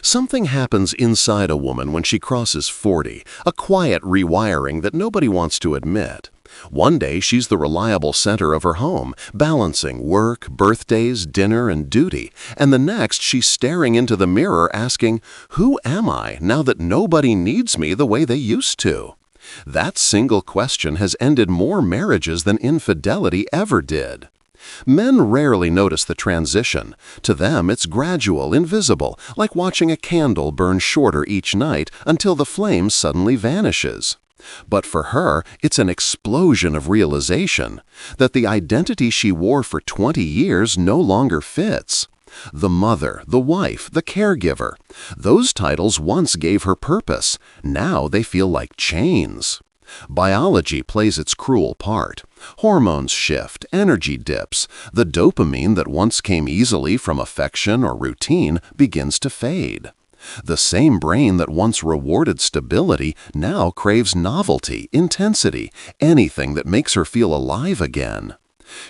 Something happens inside a woman when she crosses 40, a quiet rewiring that nobody wants to admit. One day she's the reliable center of her home, balancing work, birthdays, dinner, and duty, and the next she's staring into the mirror asking, "Who am I now that nobody needs me the way they used to?" That single question has ended more marriages than infidelity ever did. Men rarely notice the transition. To them, it's gradual, invisible, like watching a candle burn shorter each night until the flame suddenly vanishes. But for her, it's an explosion of realization that the identity she wore for 20 years no longer fits. The mother, the wife, the caregiver. Those titles once gave her purpose. Now they feel like chains. Biology plays its cruel part. Hormones shift, energy dips. The dopamine that once came easily from affection or routine begins to fade. The same brain that once rewarded stability now craves novelty, intensity, anything that makes her feel alive again.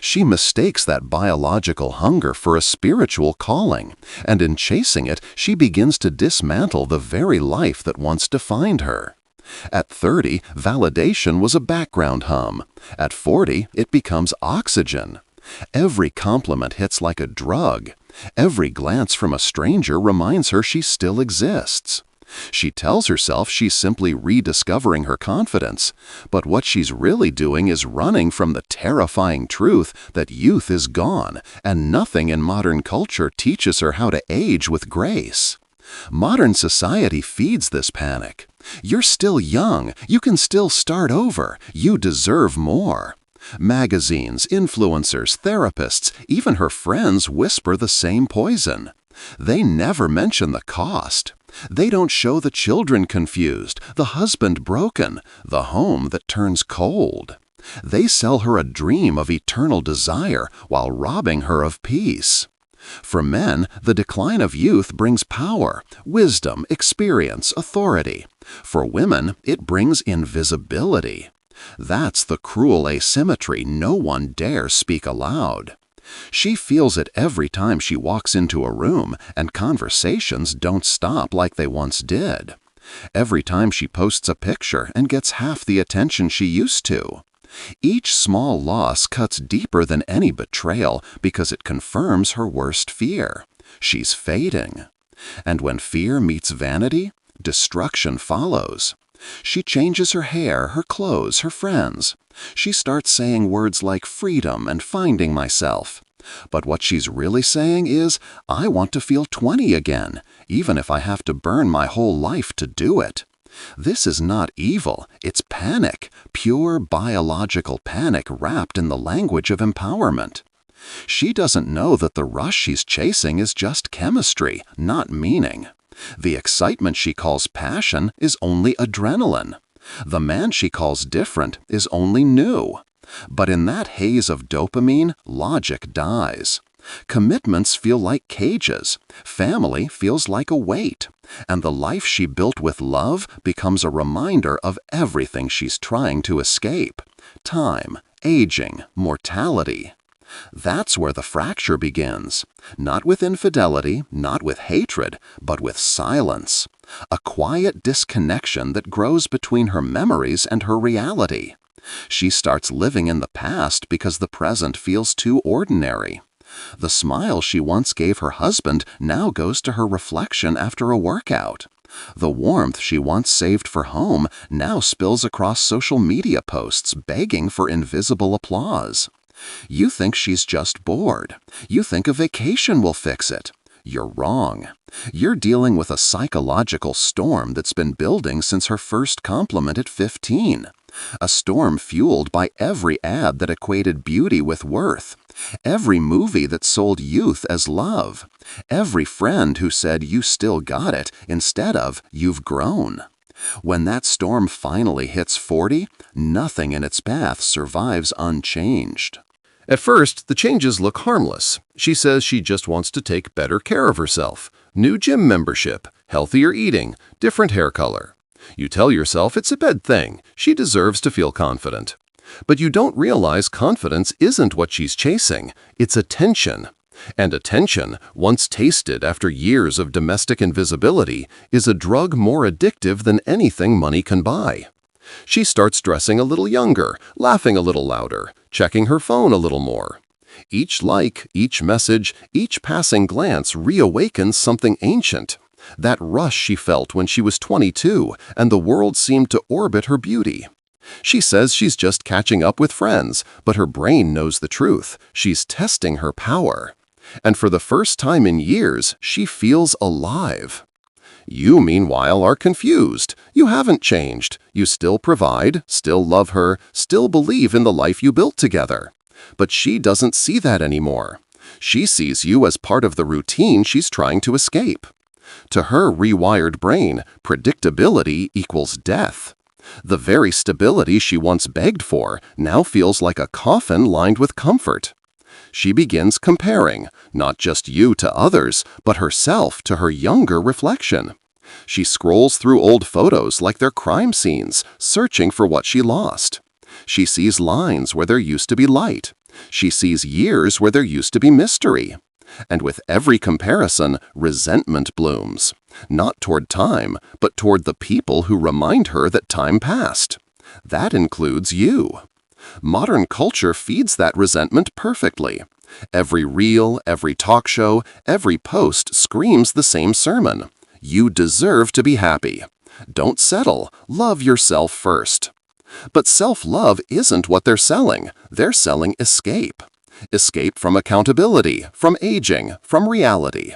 She mistakes that biological hunger for a spiritual calling, and in chasing it, she begins to dismantle the very life that once defined her. At 30, validation was a background hum. At 40, it becomes oxygen. Every compliment hits like a drug. Every glance from a stranger reminds her she still exists. She tells herself she's simply rediscovering her confidence, but what she's really doing is running from the terrifying truth that youth is gone, and nothing in modern culture teaches her how to age with grace. Modern society feeds this panic. You're still young. You can still start over. You deserve more. Magazines, influencers, therapists, even her friends whisper the same poison. They never mention the cost. They don't show the children confused, the husband broken, the home that turns cold. They sell her a dream of eternal desire while robbing her of peace. For men, the decline of youth brings power, wisdom, experience, authority. For women, it brings invisibility. That's the cruel asymmetry no one dares speak aloud. She feels it every time she walks into a room, and conversations don't stop like they once did. Every time she posts a picture and gets half the attention she used to. Each small loss cuts deeper than any betrayal because it confirms her worst fear. She's fading. And when fear meets vanity, destruction follows. She changes her hair, her clothes, her friends. She starts saying words like freedom and finding myself. But what she's really saying is, I want to feel 20 again, even if I have to burn my whole life to do it. This is not evil, it's panic, pure biological panic wrapped in the language of empowerment. She doesn't know that the rush she's chasing is just chemistry, not meaning. The excitement she calls passion is only adrenaline. The man she calls different is only new. But in that haze of dopamine, logic dies. Commitments feel like cages. Family feels like a weight. And the life she built with love becomes a reminder of everything she's trying to escape. Time, aging, mortality. That's where the fracture begins. Not with infidelity, not with hatred, but with silence. A quiet disconnection that grows between her memories and her reality. She starts living in the past because the present feels too ordinary. The smile she once gave her husband now goes to her reflection after a workout. The warmth she once saved for home now spills across social media posts begging for invisible applause. You think she's just bored. You think a vacation will fix it. You're wrong. You're dealing with a psychological storm that's been building since her first compliment at 15. A storm fueled by every ad that equated beauty with worth. Every movie that sold youth as love. Every friend who said you still got it instead of you've grown. When that storm finally hits 40, nothing in its path survives unchanged. At first, the changes look harmless. She says she just wants to take better care of herself. New gym membership, healthier eating, different hair color. You tell yourself it's a bad thing. She deserves to feel confident. But you don't realize confidence isn't what she's chasing. It's attention. And attention, once tasted after years of domestic invisibility, is a drug more addictive than anything money can buy. She starts dressing a little younger, laughing a little louder, checking her phone a little more. Each like, each message, each passing glance reawakens something ancient. That rush she felt when she was 22 and the world seemed to orbit her beauty. She says she's just catching up with friends, but her brain knows the truth. She's testing her power. And for the first time in years, she feels alive. You, meanwhile, are confused. You haven't changed. You still provide, still love her, still believe in the life you built together. But she doesn't see that anymore. She sees you as part of the routine she's trying to escape. To her rewired brain, predictability equals death. The very stability she once begged for now feels like a coffin lined with comfort. She begins comparing, not just you to others, but herself to her younger reflection. She scrolls through old photos like they're crime scenes, searching for what she lost. She sees lines where there used to be light. She sees years where there used to be mystery. And with every comparison, resentment blooms, not toward time, but toward the people who remind her that time passed. That includes you. Modern culture feeds that resentment perfectly. Every reel, every talk show, every post screams the same sermon. You deserve to be happy. Don't settle. Love yourself first. But self-love isn't what they're selling. They're selling escape. Escape from accountability, from aging, from reality.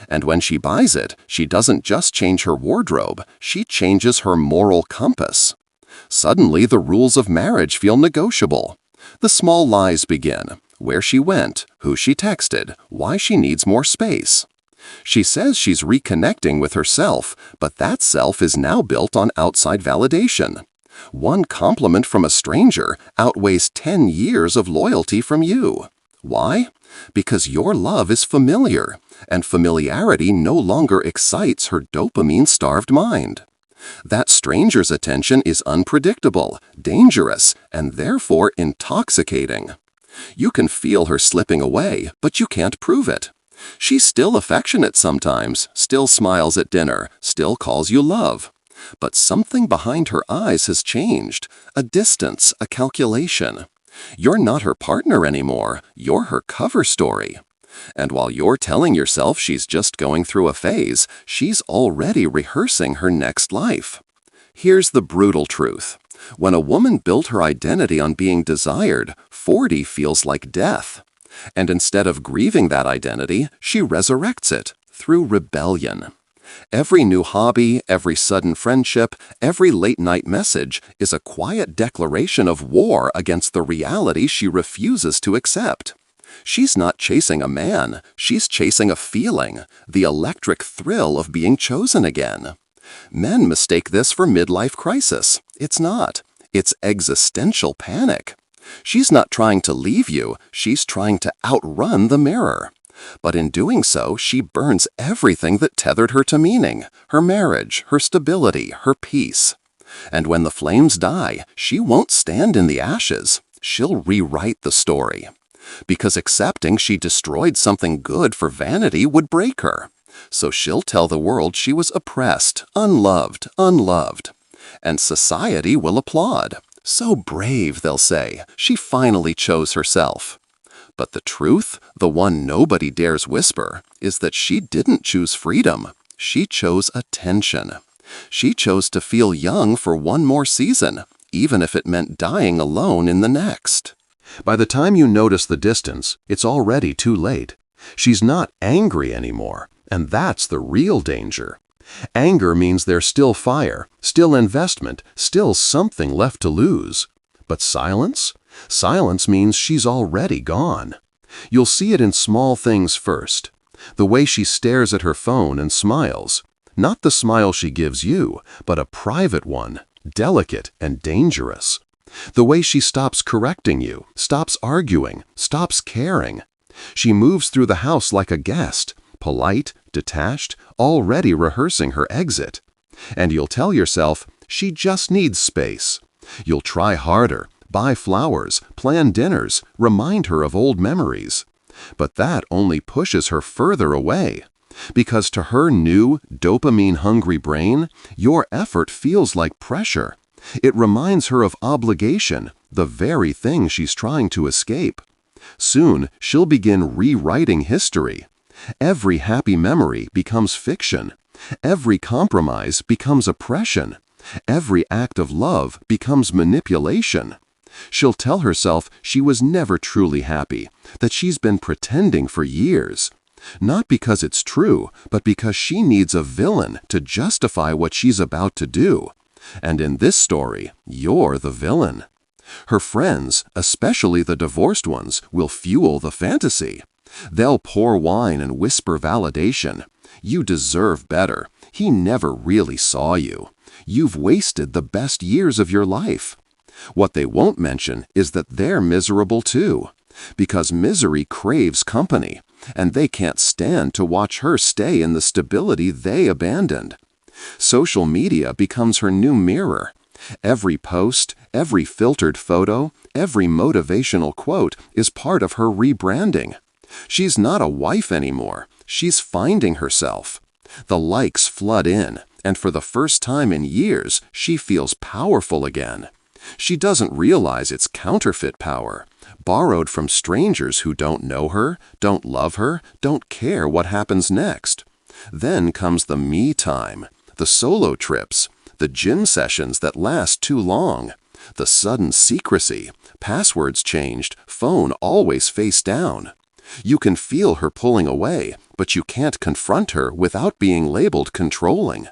And when she buys it, she doesn't just change her wardrobe, she changes her moral compass. Suddenly, the rules of marriage feel negotiable. The small lies begin: where she went, who she texted, why she needs more space. She says she's reconnecting with herself, but that self is now built on outside validation. One compliment from a stranger outweighs 10 years of loyalty from you. Why? Because your love is familiar, and familiarity no longer excites her dopamine-starved mind. That stranger's attention is unpredictable, dangerous, and therefore intoxicating. You can feel her slipping away, but you can't prove it. She's still affectionate sometimes, still smiles at dinner, still calls you love. But something behind her eyes has changed, a distance, a calculation. You're not her partner anymore, you're her cover story. And while you're telling yourself she's just going through a phase, she's already rehearsing her next life. Here's the brutal truth. When a woman built her identity on being desired, 40 feels like death. And instead of grieving that identity, she resurrects it through rebellion. Every new hobby, every sudden friendship, every late-night message is a quiet declaration of war against the reality she refuses to accept. She's not chasing a man, she's chasing a feeling, the electric thrill of being chosen again. Men mistake this for midlife crisis. It's not. It's existential panic. She's not trying to leave you, she's trying to outrun the mirror. But in doing so, she burns everything that tethered her to meaning, her marriage, her stability, her peace. And when the flames die, she won't stand in the ashes. She'll rewrite the story. Because accepting she destroyed something good for vanity would break her. So she'll tell the world she was oppressed, unloved. And society will applaud. So brave, they'll say, she finally chose herself. But the truth, the one nobody dares whisper, is that she didn't choose freedom. She chose attention. She chose to feel young for one more season, even if it meant dying alone in the next. By the time you notice the distance, it's already too late. She's not angry anymore, and that's the real danger. Anger means there's still fire, still investment, still something left to lose. But silence? Silence means she's already gone. You'll see it in small things first. The way she stares at her phone and smiles. Not the smile she gives you, but a private one, delicate and dangerous. The way she stops correcting you, stops arguing, stops caring. She moves through the house like a guest, polite, detached, already rehearsing her exit. And you'll tell yourself, she just needs space. You'll try harder, buy flowers, plan dinners, remind her of old memories. But that only pushes her further away. Because to her new, dopamine-hungry brain, your effort feels like pressure. It reminds her of obligation, the very thing she's trying to escape. Soon, she'll begin rewriting history. Every happy memory becomes fiction. Every compromise becomes oppression. Every act of love becomes manipulation. She'll tell herself she was never truly happy, that she's been pretending for years. Not because it's true, but because she needs a villain to justify what she's about to do. And in this story, you're the villain. Her friends, especially the divorced ones, will fuel the fantasy. They'll pour wine and whisper validation. You deserve better. He never really saw you. You've wasted the best years of your life. What they won't mention is that they're miserable too. Because misery craves company, and they can't stand to watch her stay in the stability they abandoned. Social media becomes her new mirror. Every post, every filtered photo, every motivational quote is part of her rebranding. She's not a wife anymore. She's finding herself. The likes flood in, and for the first time in years, she feels powerful again. She doesn't realize it's counterfeit power, borrowed from strangers who don't know her, don't love her, don't care what happens next. Then comes the me time, the solo trips, the gym sessions that last too long, the sudden secrecy, passwords changed, phone always face down. You can feel her pulling away, but you can't confront her without being labeled controlling.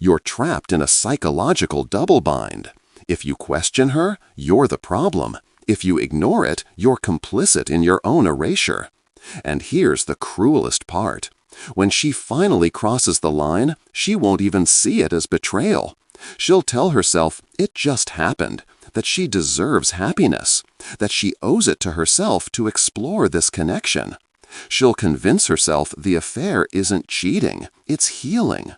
You're trapped in a psychological double bind. If you question her, you're the problem. If you ignore it, you're complicit in your own erasure. And here's the cruelest part. When she finally crosses the line, she won't even see it as betrayal. She'll tell herself it just happened, that she deserves happiness, that she owes it to herself to explore this connection. She'll convince herself the affair isn't cheating, it's healing.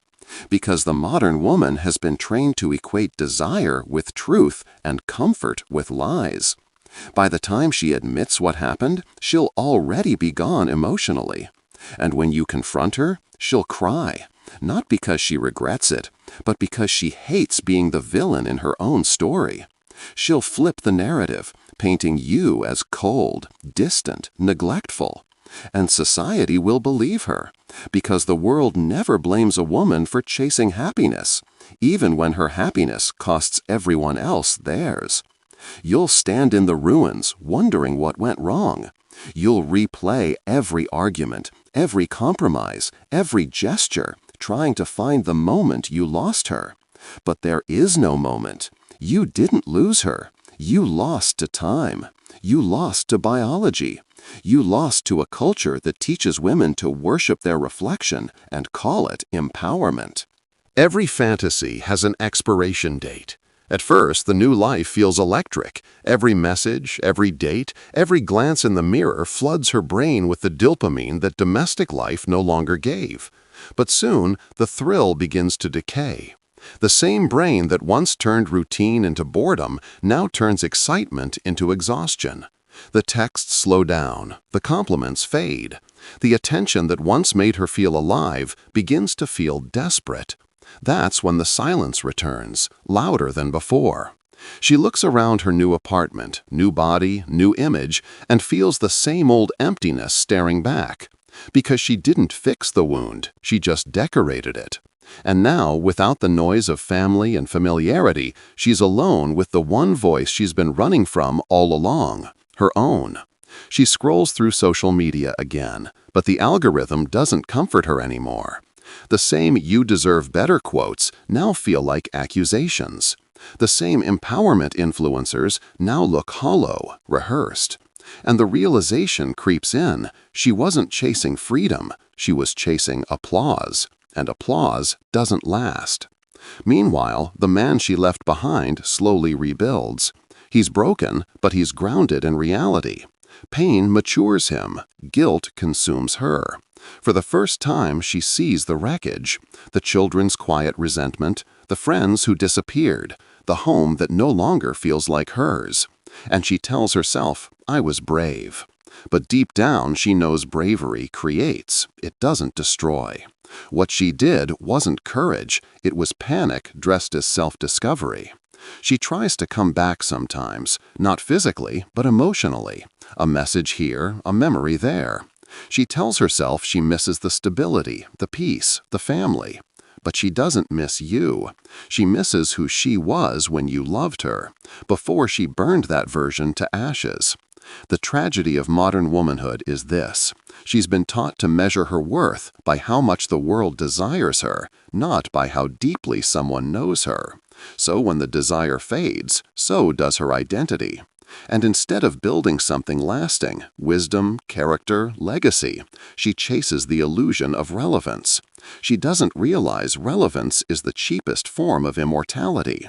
Because the modern woman has been trained to equate desire with truth and comfort with lies. By the time she admits what happened, she'll already be gone emotionally. And when you confront her, she'll cry, not because she regrets it, but because she hates being the villain in her own story. She'll flip the narrative, painting you as cold, distant, neglectful. And society will believe her, because the world never blames a woman for chasing happiness, even when her happiness costs everyone else theirs. You'll stand in the ruins, wondering what went wrong. You'll replay every argument, every compromise, every gesture, trying to find the moment you lost her. But there is no moment. You didn't lose her. You lost to time. You lost to biology. You lost to a culture that teaches women to worship their reflection and call it empowerment. Every fantasy has an expiration date. At first, the new life feels electric. Every message, every date, every glance in the mirror floods her brain with the dopamine that domestic life no longer gave. But soon, the thrill begins to decay. The same brain that once turned routine into boredom now turns excitement into exhaustion. The texts slow down, the compliments fade. The attention that once made her feel alive begins to feel desperate. That's when the silence returns, louder than before. She looks around her new apartment, new body, new image, and feels the same old emptiness staring back. Because she didn't fix the wound, she just decorated it. And now, without the noise of family and familiarity, she's alone with the one voice she's been running from all along, her own. She scrolls through social media again, but the algorithm doesn't comfort her anymore. The same "you deserve better" quotes now feel like accusations. The same empowerment influencers now look hollow, rehearsed. And the realization creeps in, she wasn't chasing freedom, she was chasing applause. And applause doesn't last. Meanwhile, the man she left behind slowly rebuilds. He's broken, but he's grounded in reality. Pain matures him. Guilt consumes her. For the first time, she sees the wreckage, the children's quiet resentment, the friends who disappeared, the home that no longer feels like hers. And she tells herself, "I was brave." But deep down, she knows bravery creates, it doesn't destroy. What she did wasn't courage, it was panic dressed as self-discovery. She tries to come back sometimes, not physically, but emotionally. A message here, a memory there. She tells herself she misses the stability, the peace, the family. But she doesn't miss you. She misses who she was when you loved her, before she burned that version to ashes. The tragedy of modern womanhood is this. She's been taught to measure her worth by how much the world desires her, not by how deeply someone knows her. So when the desire fades, so does her identity. And instead of building something lasting, wisdom, character, legacy, she chases the illusion of relevance. She doesn't realize relevance is the cheapest form of immortality.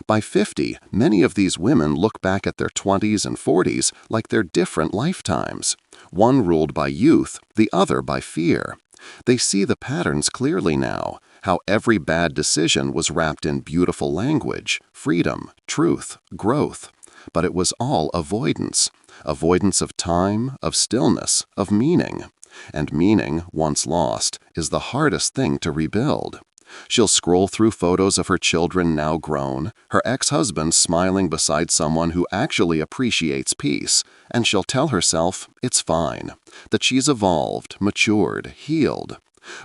By 50, many of these women look back at their 20s and 40s like they're different lifetimes, one ruled by youth, the other by fear. They see the patterns clearly now, how every bad decision was wrapped in beautiful language, freedom, truth, growth. But it was all avoidance. Avoidance of time, of stillness, of meaning. And meaning, once lost, is the hardest thing to rebuild. She'll scroll through photos of her children now grown, her ex-husband smiling beside someone who actually appreciates peace, and she'll tell herself it's fine, that she's evolved, matured, healed.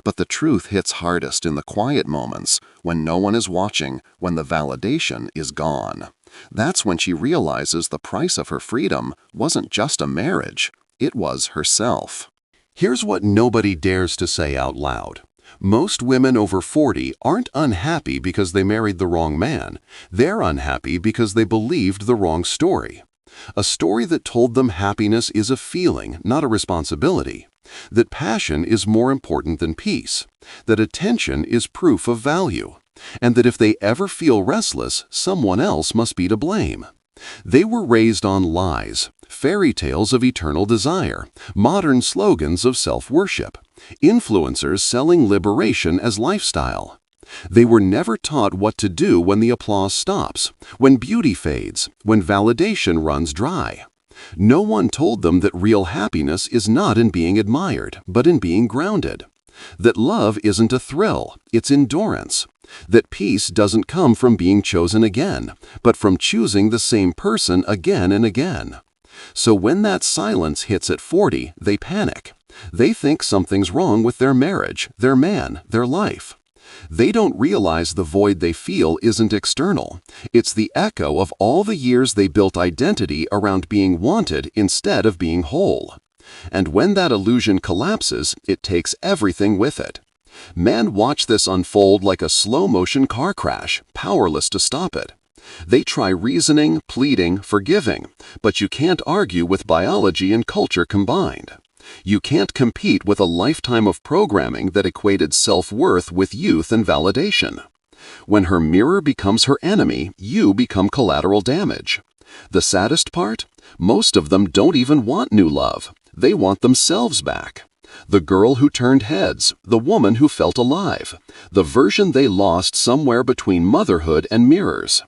But the truth hits hardest in the quiet moments, when no one is watching, when the validation is gone. That's when she realizes the price of her freedom wasn't just a marriage, it was herself. Here's what nobody dares to say out loud. Most women over 40 aren't unhappy because they married the wrong man. They're unhappy because they believed the wrong story. A story that told them happiness is a feeling, not a responsibility. That passion is more important than peace. That attention is proof of value. And that if they ever feel restless, someone else must be to blame. They were raised on lies, fairy tales of eternal desire, modern slogans of self-worship, influencers selling liberation as lifestyle. They were never taught what to do when the applause stops, when beauty fades, when validation runs dry. No one told them that real happiness is not in being admired, but in being grounded. That love isn't a thrill, it's endurance. That peace doesn't come from being chosen again, but from choosing the same person again and again. So when that silence hits at 40, they panic. They think something's wrong with their marriage, their man, their life. They don't realize the void they feel isn't external. It's the echo of all the years they built identity around being wanted instead of being whole. And when that illusion collapses, it takes everything with it. Men watch this unfold like a slow-motion car crash, powerless to stop it. They try reasoning, pleading, forgiving, but you can't argue with biology and culture combined. You can't compete with a lifetime of programming that equated self-worth with youth and validation. When her mirror becomes her enemy, you become collateral damage. The saddest part? Most of them don't even want new love. They want themselves back. The girl who turned heads, the woman who felt alive, the version they lost somewhere between motherhood and mirrors.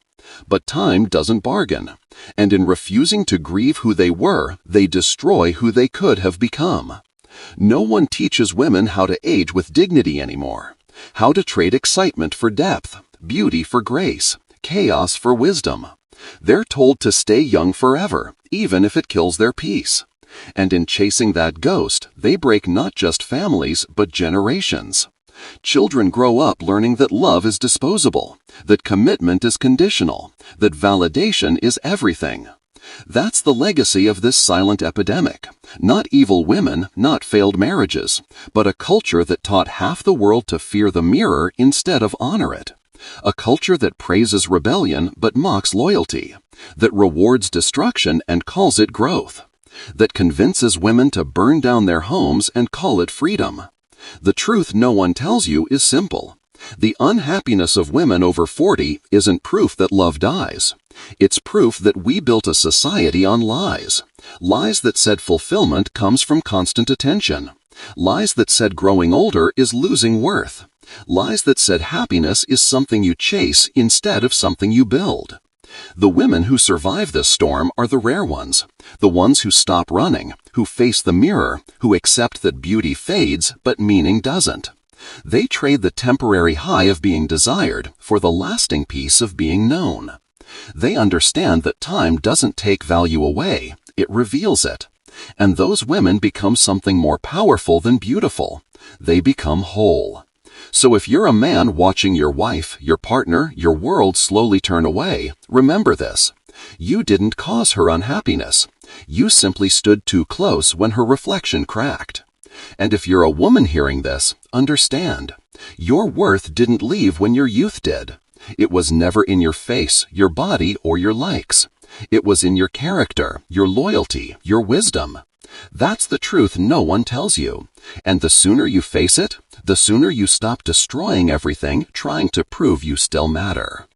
But time doesn't bargain, and in refusing to grieve who they were, they destroy who they could have become. No one teaches women how to age with dignity anymore, how to trade excitement for depth, beauty for grace, chaos for wisdom. They're told to stay young forever, even if it kills their peace. And in chasing that ghost, they break not just families, but generations. Children grow up learning that love is disposable, that commitment is conditional, that validation is everything. That's the legacy of this silent epidemic. Not evil women, not failed marriages, but a culture that taught half the world to fear the mirror instead of honor it. A culture that praises rebellion but mocks loyalty, that rewards destruction and calls it growth, that convinces women to burn down their homes and call it freedom. The truth no one tells you is simple. The unhappiness of women over 40 isn't proof that love dies. It's proof that we built a society on lies. Lies that said fulfillment comes from constant attention. Lies that said growing older is losing worth. Lies that said happiness is something you chase instead of something you build. The women who survive this storm are the rare ones, the ones who stop running, who face the mirror, who accept that beauty fades but meaning doesn't. They trade the temporary high of being desired for the lasting peace of being known. They understand that time doesn't take value away, it reveals it. And those women become something more powerful than beautiful. They become whole. So if you're a man watching your wife, your partner, your world slowly turn away, remember this. You didn't cause her unhappiness. You simply stood too close when her reflection cracked. And if you're a woman hearing this, understand. Your worth didn't leave when your youth did. It was never in your face, your body, or your likes. It was in your character, your loyalty, your wisdom. That's the truth no one tells you. And the sooner you face it, the sooner you stop destroying everything trying to prove you still matter.